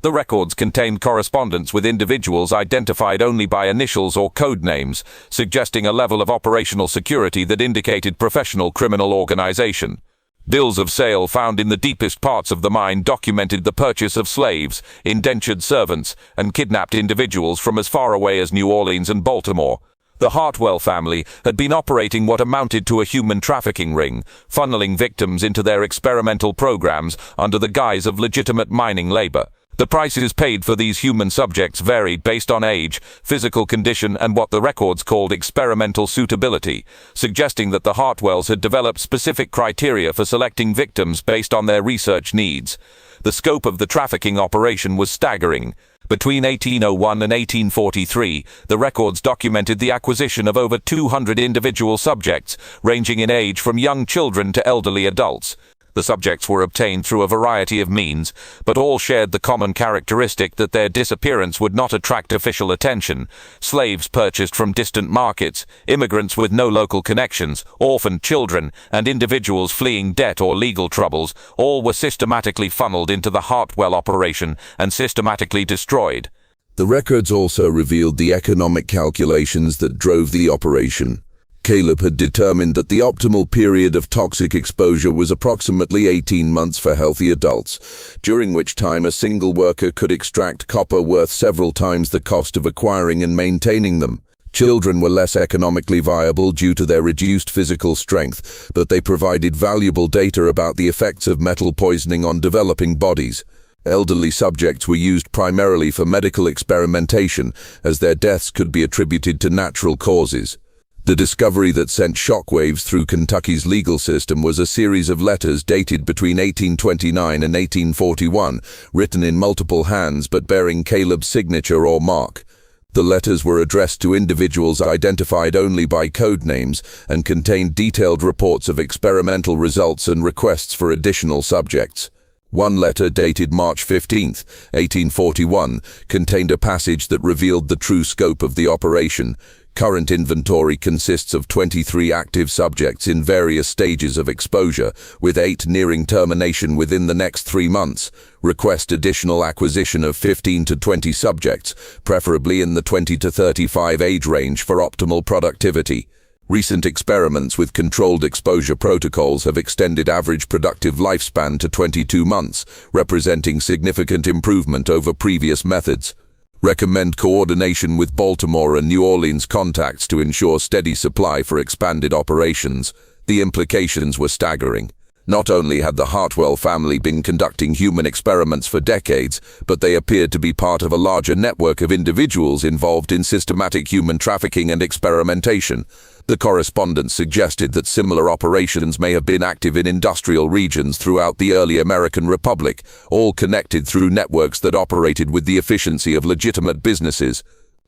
The records contained correspondence with individuals identified only by initials or code names, suggesting a level of operational security that indicated professional criminal organization. Bills of sale found in the deepest parts of the mine documented the purchase of slaves, indentured servants, and kidnapped individuals from as far away as New Orleans and Baltimore. The Hartwell family had been operating what amounted to a human trafficking ring, funneling victims into their experimental programs under the guise of legitimate mining labor. The prices paid for these human subjects varied based on age, physical condition, and what the records called experimental suitability, suggesting that the Hartwells had developed specific criteria for selecting victims based on their research needs. The scope of the trafficking operation was staggering. Between 1801 and 1843, the records documented the acquisition of over 200 individual subjects, ranging in age from young children to elderly adults. The subjects were obtained through a variety of means, but all shared the common characteristic that their disappearance would not attract official attention. Slaves purchased from distant markets, immigrants with no local connections, orphaned children, and individuals fleeing debt or legal troubles, all were systematically funneled into the Hartwell operation and systematically destroyed. The records also revealed the economic calculations that drove the operation. Caleb had determined that the optimal period of toxic exposure was approximately 18 months for healthy adults, during which time a single worker could extract copper worth several times the cost of acquiring and maintaining them. Children were less economically viable due to their reduced physical strength, but they provided valuable data about the effects of metal poisoning on developing bodies. Elderly subjects were used primarily for medical experimentation, as their deaths could be attributed to natural causes. The discovery that sent shockwaves through Kentucky's legal system was a series of letters dated between 1829 and 1841, written in multiple hands but bearing Caleb's signature or mark. The letters were addressed to individuals identified only by code names and contained detailed reports of experimental results and requests for additional subjects. One letter dated March 15, 1841, contained a passage that revealed the true scope of the operation. Current inventory consists of 23 active subjects in various stages of exposure, with 8 nearing termination within the next 3 months. Request additional acquisition of 15 to 20 subjects, preferably in the 20 to 35 age range for optimal productivity. Recent experiments with controlled exposure protocols have extended average productive lifespan to 22 months, representing significant improvement over previous methods. Recommend coordination with Baltimore and New Orleans contacts to ensure steady supply for expanded operations. The implications were staggering. Not only had the Hartwell family been conducting human experiments for decades, but they appeared to be part of a larger network of individuals involved in systematic human trafficking and experimentation. The correspondence suggested that similar operations may have been active in industrial regions throughout the early American Republic, all connected through networks that operated with the efficiency of legitimate businesses.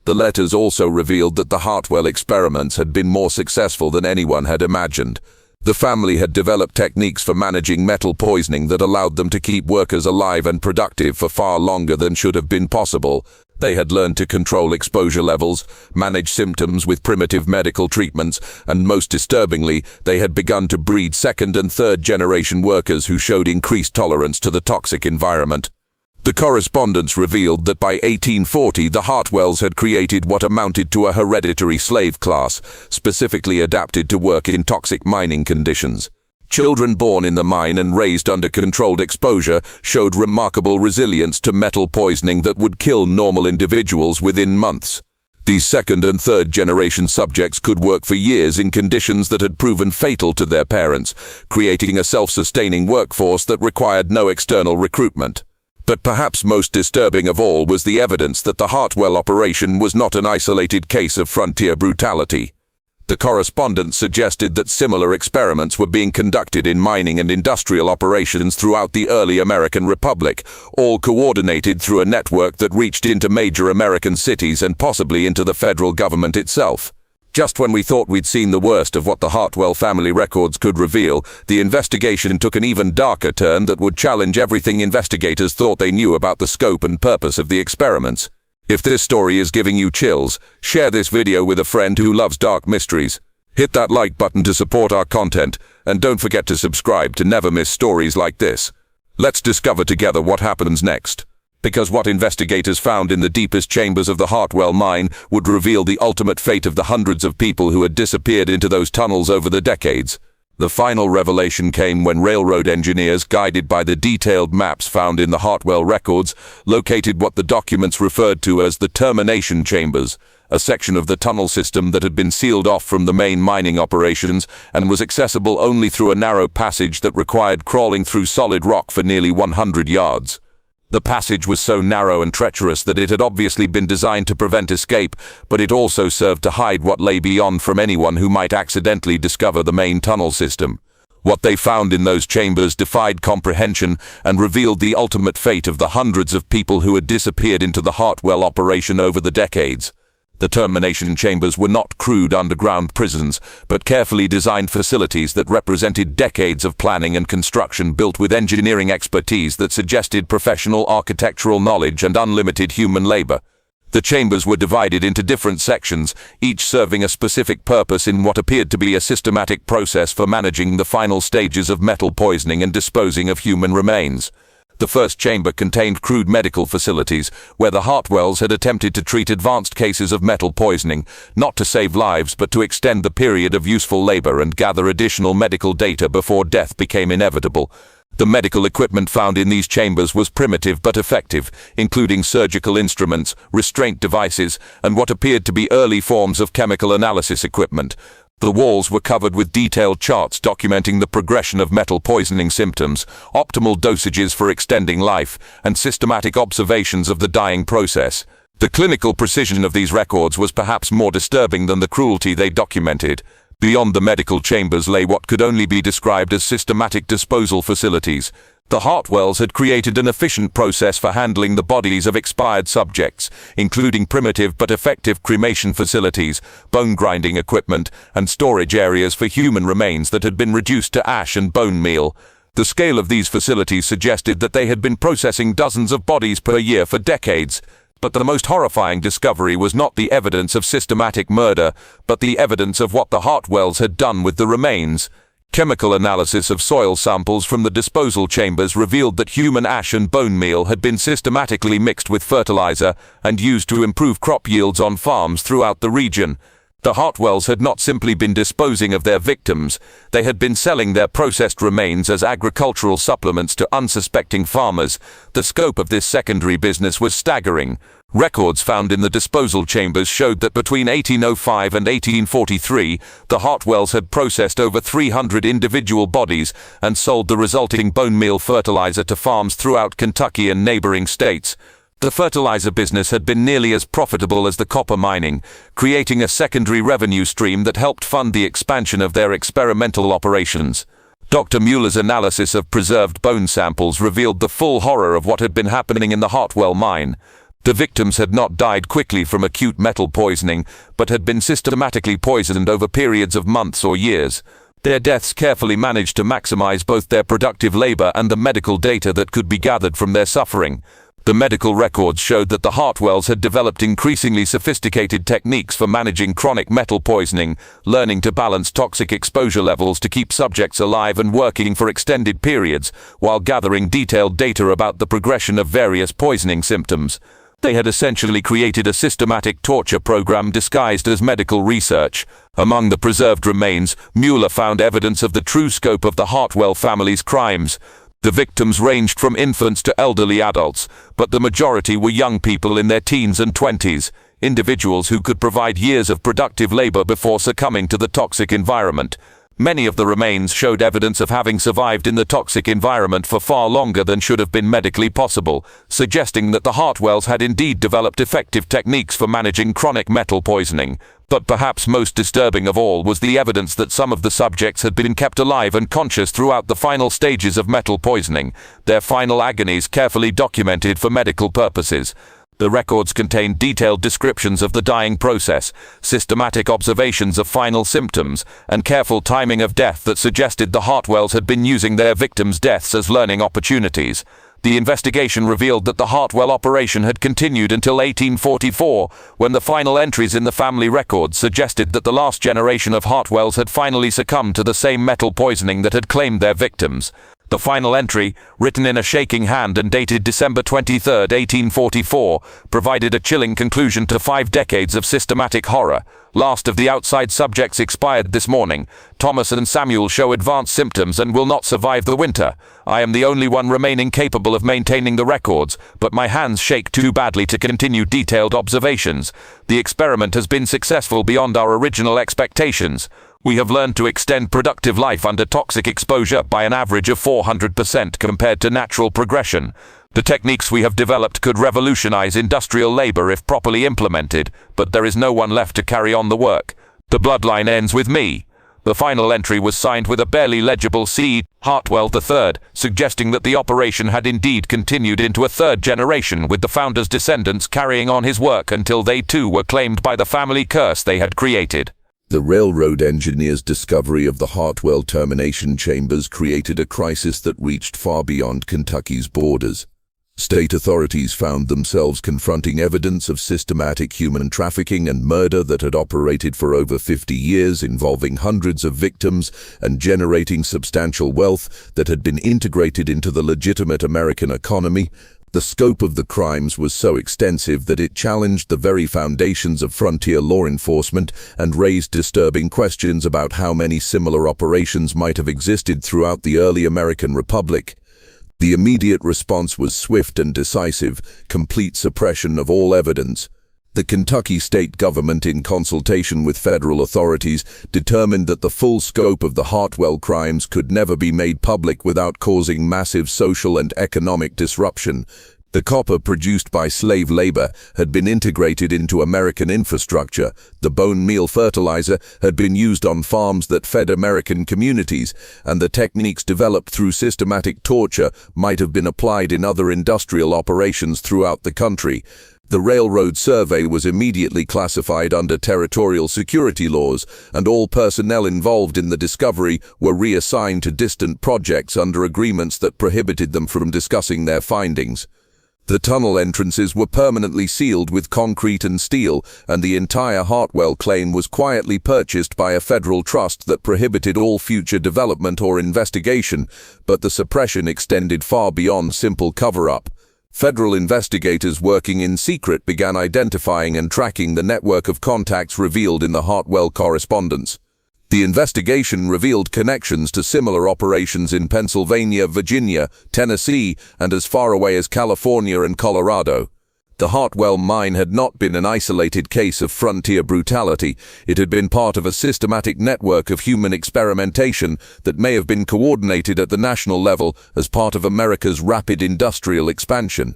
The letters also revealed that the Hartwell experiments had been more successful than anyone had imagined. The family had developed techniques for managing metal poisoning that allowed them to keep workers alive and productive for far longer than should have been possible. They had learned to control exposure levels, manage symptoms with primitive medical treatments, and most disturbingly, they had begun to breed second and third generation workers who showed increased tolerance to the toxic environment. The correspondence revealed that by 1840 the Hartwells had created what amounted to a hereditary slave class, specifically adapted to work in toxic mining conditions. Children born in the mine and raised under controlled exposure showed remarkable resilience to metal poisoning that would kill normal individuals within months. These second and third generation subjects could work for years in conditions that had proven fatal to their parents, creating a self-sustaining workforce that required no external recruitment. But perhaps most disturbing of all was the evidence that the Hartwell operation was not an isolated case of frontier brutality. The correspondence suggested that similar experiments were being conducted in mining and industrial operations throughout the early American Republic, all coordinated through a network that reached into major American cities and possibly into the federal government itself. Just when we thought we'd seen the worst of what the Hartwell family records could reveal, the investigation took an even darker turn that would challenge everything investigators thought they knew about the scope and purpose of the experiments. If this story is giving you chills, share this video with a friend who loves dark mysteries. Hit that like button to support our content, and don't forget to subscribe to never miss stories like this. Let's discover together what happens next. Because what investigators found in the deepest chambers of the Hartwell mine would reveal the ultimate fate of the hundreds of people who had disappeared into those tunnels over the decades. The final revelation came when railroad engineers, guided by the detailed maps found in the Hartwell records, located what the documents referred to as the termination chambers, a section of the tunnel system that had been sealed off from the main mining operations and was accessible only through a narrow passage that required crawling through solid rock for nearly 100 yards. The passage was so narrow and treacherous that it had obviously been designed to prevent escape, but it also served to hide what lay beyond from anyone who might accidentally discover the main tunnel system. What they found in those chambers defied comprehension and revealed the ultimate fate of the hundreds of people who had disappeared into the Hartwell operation over the decades. The termination chambers were not crude underground prisons, but carefully designed facilities that represented decades of planning and construction built with engineering expertise that suggested professional architectural knowledge and unlimited human labor. The chambers were divided into different sections, each serving a specific purpose in what appeared to be a systematic process for managing the final stages of metal poisoning and disposing of human remains. The first chamber contained crude medical facilities, where the Hartwells had attempted to treat advanced cases of metal poisoning, not to save lives but to extend the period of useful labor and gather additional medical data before death became inevitable. The medical equipment found in these chambers was primitive but effective, including surgical instruments, restraint devices, and what appeared to be early forms of chemical analysis equipment. The walls were covered with detailed charts documenting the progression of metal poisoning symptoms, optimal dosages for extending life, and systematic observations of the dying process. The clinical precision of these records was perhaps more disturbing than the cruelty they documented. Beyond the medical chambers lay what could only be described as systematic disposal facilities. The Hartwells had created an efficient process for handling the bodies of expired subjects, including primitive but effective cremation facilities, bone grinding equipment, and storage areas for human remains that had been reduced to ash and bone meal. The scale of these facilities suggested that they had been processing dozens of bodies per year for decades. But the most horrifying discovery was not the evidence of systematic murder, but the evidence of what the Hartwells had done with the remains. Chemical analysis of soil samples from the disposal chambers revealed that human ash and bone meal had been systematically mixed with fertilizer and used to improve crop yields on farms throughout the region. The Hartwells had not simply been disposing of their victims, they had been selling their processed remains as agricultural supplements to unsuspecting farmers. The scope of this secondary business was staggering. Records found in the disposal chambers showed that between 1805 and 1843, the Hartwells had processed over 300 individual bodies and sold the resulting bone meal fertilizer to farms throughout Kentucky and neighboring states. The fertilizer business had been nearly as profitable as the copper mining, creating a secondary revenue stream that helped fund the expansion of their experimental operations. Dr. Mueller's analysis of preserved bone samples revealed the full horror of what had been happening in the Hartwell mine. The victims had not died quickly from acute metal poisoning, but had been systematically poisoned over periods of months or years. Their deaths carefully managed to maximize both their productive labor and the medical data that could be gathered from their suffering. The medical records showed that the Hartwells had developed increasingly sophisticated techniques for managing chronic metal poisoning, learning to balance toxic exposure levels to keep subjects alive and working for extended periods, while gathering detailed data about the progression of various poisoning symptoms. They had essentially created a systematic torture program disguised as medical research. Among the preserved remains, Mueller found evidence of the true scope of the Hartwell family's crimes. The victims ranged from infants to elderly adults, but the majority were young people in their teens and 20s, individuals who could provide years of productive labor before succumbing to the toxic environment. Many of the remains showed evidence of having survived in the toxic environment for far longer than should have been medically possible, suggesting that the Hartwells had indeed developed effective techniques for managing chronic metal poisoning. But perhaps most disturbing of all was the evidence that some of the subjects had been kept alive and conscious throughout the final stages of metal poisoning, their final agonies carefully documented for medical purposes. The records contained detailed descriptions of the dying process, systematic observations of final symptoms, and careful timing of death that suggested the Hartwells had been using their victims' deaths as learning opportunities. The investigation revealed that the Hartwell operation had continued until 1844, when the final entries in the family records suggested that the last generation of Hartwells had finally succumbed to the same metal poisoning that had claimed their victims. The final entry, written in a shaking hand and dated December 23, 1844, provided a chilling conclusion to 5 decades of systematic horror. Last of the outside subjects expired this morning. Thomas and Samuel show advanced symptoms and will not survive the winter. I am the only one remaining capable of maintaining the records, but my hands shake too badly to continue detailed observations. The experiment has been successful beyond our original expectations. We have learned to extend productive life under toxic exposure by an average of 400% compared to natural progression. The techniques we have developed could revolutionize industrial labor if properly implemented, but there is no one left to carry on the work. The bloodline ends with me. The final entry was signed with a barely legible C. Hartwell III, suggesting that the operation had indeed continued into a 3rd generation, with the founder's descendants carrying on his work until they too were claimed by the family curse they had created. The railroad engineers' discovery of the Hartwell termination chambers created a crisis that reached far beyond Kentucky's borders. State authorities found themselves confronting evidence of systematic human trafficking and murder that had operated for over 50 years, involving hundreds of victims and generating substantial wealth that had been integrated into the legitimate American economy. The scope of the crimes was so extensive that it challenged the very foundations of frontier law enforcement and raised disturbing questions about how many similar operations might have existed throughout the early American Republic. The immediate response was swift and decisive: complete suppression of all evidence. The Kentucky state government, in consultation with federal authorities, determined that the full scope of the Hartwell crimes could never be made public without causing massive social and economic disruption. The copper produced by slave labor had been integrated into American infrastructure. The bone meal fertilizer had been used on farms that fed American communities, and the techniques developed through systematic torture might have been applied in other industrial operations throughout the country. The Railroad Survey was immediately classified under territorial security laws, and all personnel involved in the discovery were reassigned to distant projects under agreements that prohibited them from discussing their findings. The tunnel entrances were permanently sealed with concrete and steel, and the entire Hartwell claim was quietly purchased by a federal trust that prohibited all future development or investigation, but the suppression extended far beyond simple cover-up. Federal investigators working in secret began identifying and tracking the network of contacts revealed in the Hartwell correspondence. The investigation revealed connections to similar operations in Pennsylvania, Virginia, Tennessee, and as far away as California and Colorado. The Hartwell mine had not been an isolated case of frontier brutality. It had been part of a systematic network of human experimentation that may have been coordinated at the national level as part of America's rapid industrial expansion.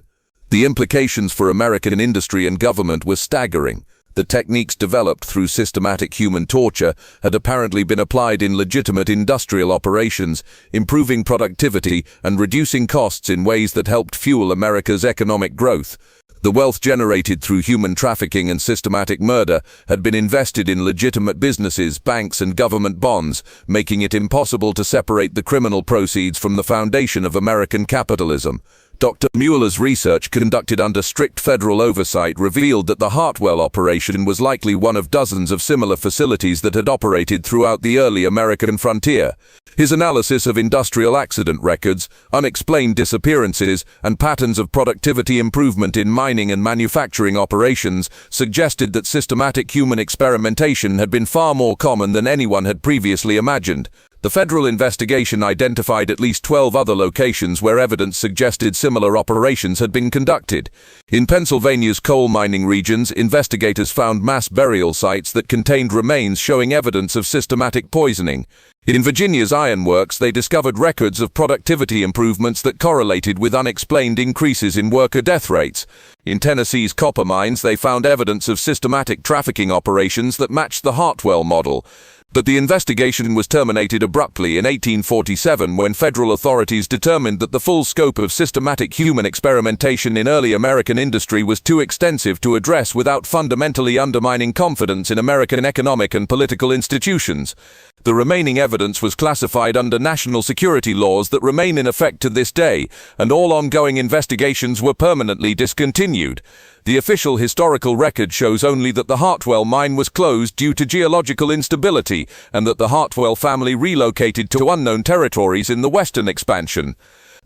The implications for American industry and government were staggering. The techniques developed through systematic human torture had apparently been applied in legitimate industrial operations, improving productivity and reducing costs in ways that helped fuel America's economic growth. The wealth generated through human trafficking and systematic murder had been invested in legitimate businesses, banks, and government bonds, making it impossible to separate the criminal proceeds from the foundation of American capitalism. Dr. Mueller's research, conducted under strict federal oversight, revealed that the Hartwell operation was likely one of dozens of similar facilities that had operated throughout the early American frontier. His analysis of industrial accident records, unexplained disappearances, and patterns of productivity improvement in mining and manufacturing operations suggested that systematic human experimentation had been far more common than anyone had previously imagined. The federal investigation identified at least 12 other locations where evidence suggested similar operations had been conducted. In Pennsylvania's coal mining regions, investigators found mass burial sites that contained remains showing evidence of systematic poisoning. In Virginia's ironworks, they discovered records of productivity improvements that correlated with unexplained increases in worker death rates. In Tennessee's copper mines, they found evidence of systematic trafficking operations that matched the Hartwell model. But the investigation was terminated abruptly in 1847 when federal authorities determined that the full scope of systematic human experimentation in early American industry was too extensive to address without fundamentally undermining confidence in American economic and political institutions. The remaining evidence was classified under national security laws that remain in effect to this day, and all ongoing investigations were permanently discontinued. The official historical record shows only that the Hartwell mine was closed due to geological instability, and that the Hartwell family relocated to unknown territories in the western expansion.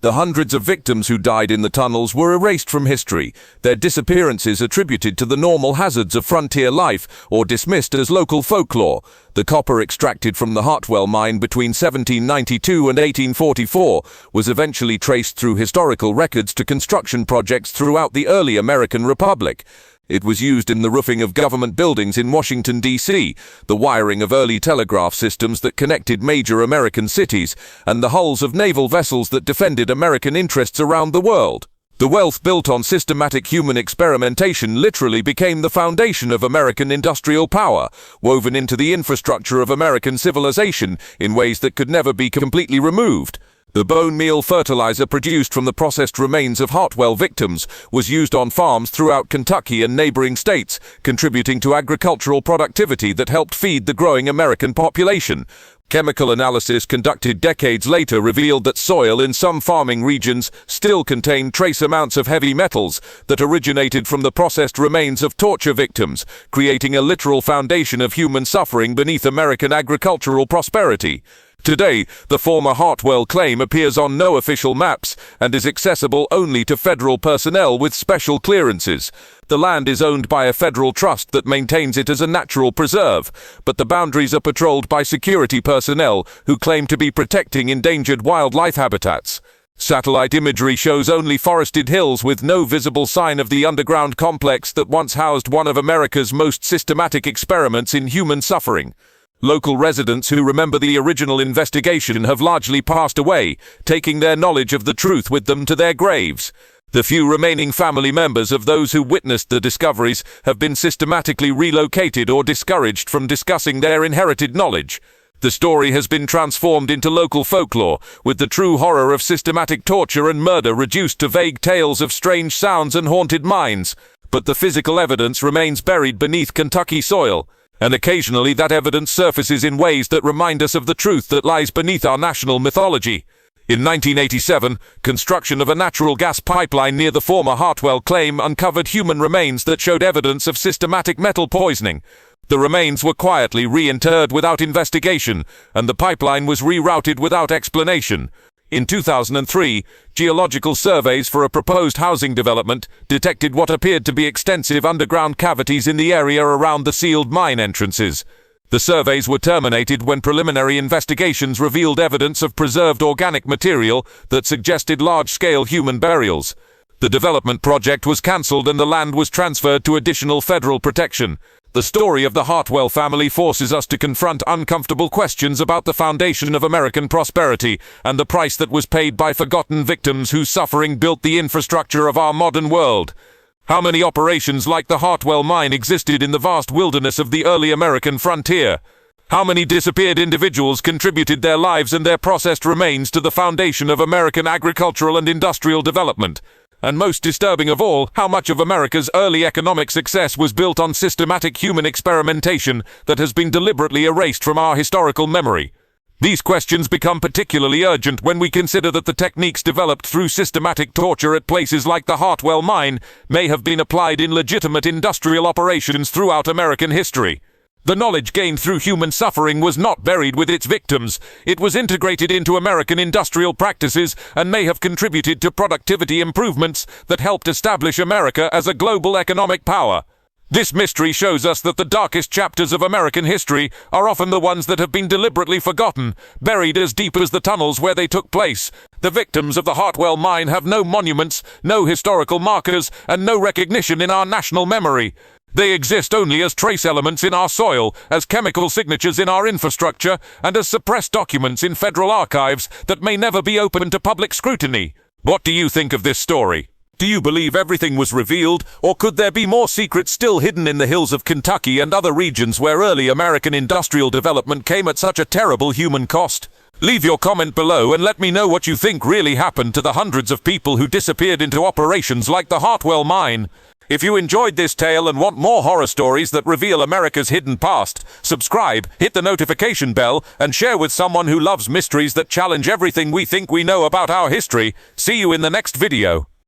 The hundreds of victims who died in the tunnels were erased from history, their disappearances attributed to the normal hazards of frontier life or dismissed as local folklore. The copper extracted from the Hartwell mine between 1792 and 1844 was eventually traced through historical records to construction projects throughout the early American Republic. It was used in the roofing of government buildings in Washington, D.C., the wiring of early telegraph systems that connected major American cities, and the hulls of naval vessels that defended American interests around the world. The wealth built on systematic human experimentation literally became the foundation of American industrial power, woven into the infrastructure of American civilization in ways that could never be completely removed. The bone meal fertilizer produced from the processed remains of Hartwell victims was used on farms throughout Kentucky and neighboring states, contributing to agricultural productivity that helped feed the growing American population. Chemical analysis conducted decades later revealed that soil in some farming regions still contained trace amounts of heavy metals that originated from the processed remains of torture victims, creating a literal foundation of human suffering beneath American agricultural prosperity. Today, the former Hartwell claim appears on no official maps and is accessible only to federal personnel with special clearances. The land is owned by a federal trust that maintains it as a natural preserve, but the boundaries are patrolled by security personnel who claim to be protecting endangered wildlife habitats. Satellite imagery shows only forested hills with no visible sign of the underground complex that once housed one of America's most systematic experiments in human suffering. Local residents who remember the original investigation have largely passed away, taking their knowledge of the truth with them to their graves. The few remaining family members of those who witnessed the discoveries have been systematically relocated or discouraged from discussing their inherited knowledge. The story has been transformed into local folklore, with the true horror of systematic torture and murder reduced to vague tales of strange sounds and haunted mines. But the physical evidence remains buried beneath Kentucky soil. And occasionally that evidence surfaces in ways that remind us of the truth that lies beneath our national mythology. In 1987, construction of a natural gas pipeline near the former Hartwell claim uncovered human remains that showed evidence of systematic metal poisoning. The remains were quietly reinterred without investigation, and the pipeline was rerouted without explanation. In 2003, geological surveys for a proposed housing development detected what appeared to be extensive underground cavities in the area around the sealed mine entrances. The surveys were terminated when preliminary investigations revealed evidence of preserved organic material that suggested large-scale human burials. The development project was cancelled and the land was transferred to additional federal protection. The story of the Hartwell family forces us to confront uncomfortable questions about the foundation of American prosperity and the price that was paid by forgotten victims whose suffering built the infrastructure of our modern world. How many operations like the Hartwell mine existed in the vast wilderness of the early American frontier? How many disappeared individuals contributed their lives and their processed remains to the foundation of American agricultural and industrial development? And most disturbing of all, how much of America's early economic success was built on systematic human experimentation that has been deliberately erased from our historical memory? These questions become particularly urgent when we consider that the techniques developed through systematic torture at places like the Hartwell mine may have been applied in legitimate industrial operations throughout American history. The knowledge gained through human suffering was not buried with its victims. It was integrated into American industrial practices and may have contributed to productivity improvements that helped establish America as a global economic power. This mystery shows us that the darkest chapters of American history are often the ones that have been deliberately forgotten, buried as deep as the tunnels where they took place. The victims of the Hartwell mine have no monuments, no historical markers, and no recognition in our national memory. They exist only as trace elements in our soil, as chemical signatures in our infrastructure, and as suppressed documents in federal archives that may never be open to public scrutiny. What do you think of this story? Do you believe everything was revealed, or could there be more secrets still hidden in the hills of Kentucky and other regions where early American industrial development came at such a terrible human cost? Leave your comment below and let me know what you think really happened to the hundreds of people who disappeared into operations like the Hartwell mine. If you enjoyed this tale and want more horror stories that reveal America's hidden past, subscribe, hit the notification bell, and share with someone who loves mysteries that challenge everything we think we know about our history. See you in the next video.